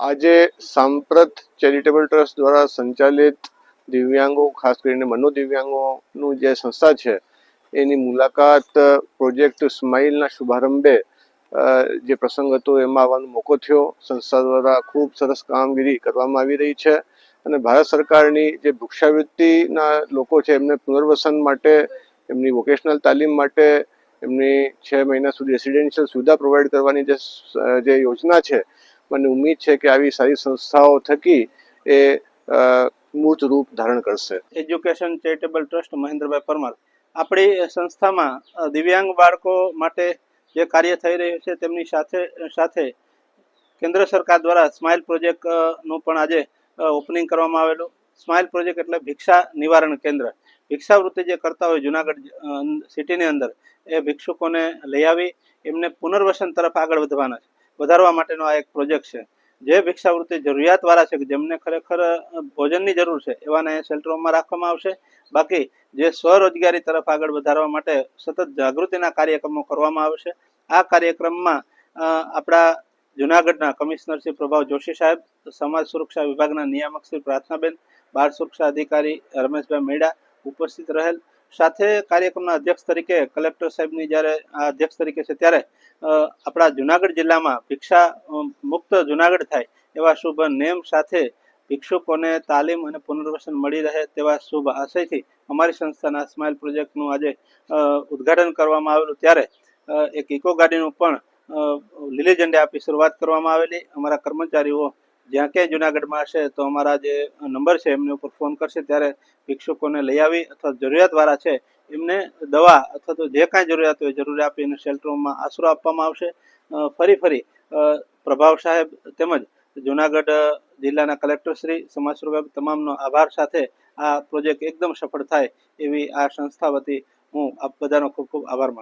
આજે સાંપ્રત charitable trust દ્વારા સંચાલિત દિવ્યાંગો, ખાસ કરીને મનોદિવ્યાંગોનું જે સંસ્થા છે એની મુલાકાત પ્રોજેક્ટ સ્માઇલના શુભારંભે જે પ્રસંગ હતો એમાં આવવાનો મોકો થયો. સંસ્થા દ્વારા ખૂબ સરસ કામગીરી કરવામાં આવી રહી છે અને ભારત સરકારની જે ભિક્ષાવૃત્તિના લોકો છે એમને પુનર્વસન માટે, એમની વોકેશનલ તાલીમ માટે, એમની 6 મહિના સુધી રેસિડેન્શિયલ સુવિધા પ્રોવાઈડ કરવાની જે યોજના છે, મને ઉમ્મીદ છે કે આવી સારી સંસ્થાઓ થકી એ મૂર્ત રૂપ ધારણ કરશે. એજ્યુકેશન ચેરિટેબલ ટ્રસ્ટ મહેન્દ્રભાઈ પરમાર. આપણી સંસ્થામાં દિવ્યાંગ બાળકો માટે જે કાર્ય થઈ રહ્યું છે તેમની સાથે સાથે કેન્દ્ર સરકાર દ્વારા સ્માઇલ પ્રોજેક્ટનું પણ આજે ઓપનિંગ કરવામાં આવેલું. સ્માઇલ પ્રોજેક્ટ એટલે ભિક્ષા નિવારણ કેન્દ્ર. ભિક્ષાવૃત્તિ જે કરતા હોય જુનાગઢ સિટીની અંદર એ ભિક્ષુકોને લઈ આવી એમને પુનર્વસન તરફ આગળ વધારવા માટેનો આ એક પ્રોજેક્ટ છે. જે ભિક્ષાવૃત્તિ જરૂરિયાતવાળા છે કે જેમને ખરેખર ભોજનની જરૂર છે એવાને શેલ્ટરોમાં રાખવામાં આવશે. બાકી જે સ્વરોજગારી તરફ આગળ વધારવા માટે સતત જાગૃતિના કાર્યક્રમો કરવામાં આવશે. આ કાર્યક્રમમાં આપણા જુનાગઢના કમિશનર શ્રી પ્રભાવ જોશી સાહેબ, સમાજ સુરક્ષા વિભાગના નિયામક શ્રી પ્રાર્થનાબેન, બાળ સુરક્ષા અધિકારી રમેશભાઈ મેડા ઉપસ્થિત રહેલ. સાથે કાર્યક્રમના અધ્યક્ષ તરીકે કલેક્ટર સાહેબની જ્યારે આ અધ્યક્ષ તરીકે છે ત્યારે આપણા જુનાગઢ જિલ્લામાં ભિક્ષા મુક્ત જુનાગઢ થાય એવા શુભ નેમ સાથે ભિક્ષુકોને તાલીમ અને પુનર્વસન મળી રહે તેવા શુભ આશયથી અમારી સંસ્થાના સ્માઇલ પ્રોજેક્ટનું આજે ઉદ્ઘાટન કરવામાં આવેલું. ત્યારે એક ઇકો ગાડીનું પણ લીલી ઝંડી આપી શરૂઆત કરવામાં આવેલી. અમારા કર્મચારીઓ જ્યાં ક્યાંય જુનાગઢમાં હશે તો અમારા જે નંબર છે એમની ઉપર ફોન કરશે ત્યારે ભિક્ષુકોને લઈ આવી અથવા જરૂરિયાતવાળા છે એમને દવા અથવા તો જે કાંઈ જરૂરિયાત હોય જરૂરી આપીને શેલ્ટરોમાં આશરો આપવામાં આવશે. ફરી પ્રભાવ સાહેબ તેમજ જુનાગઢ જિલ્લાના કલેક્ટરશ્રી, સમાજ સુરક્ષા તમામનો આભાર સાથે આ પ્રોજેક્ટ એકદમ સફળ થાય એવી આ સંસ્થા વતી હું આપ બધાનો ખૂબ ખૂબ આભાર માનું છું.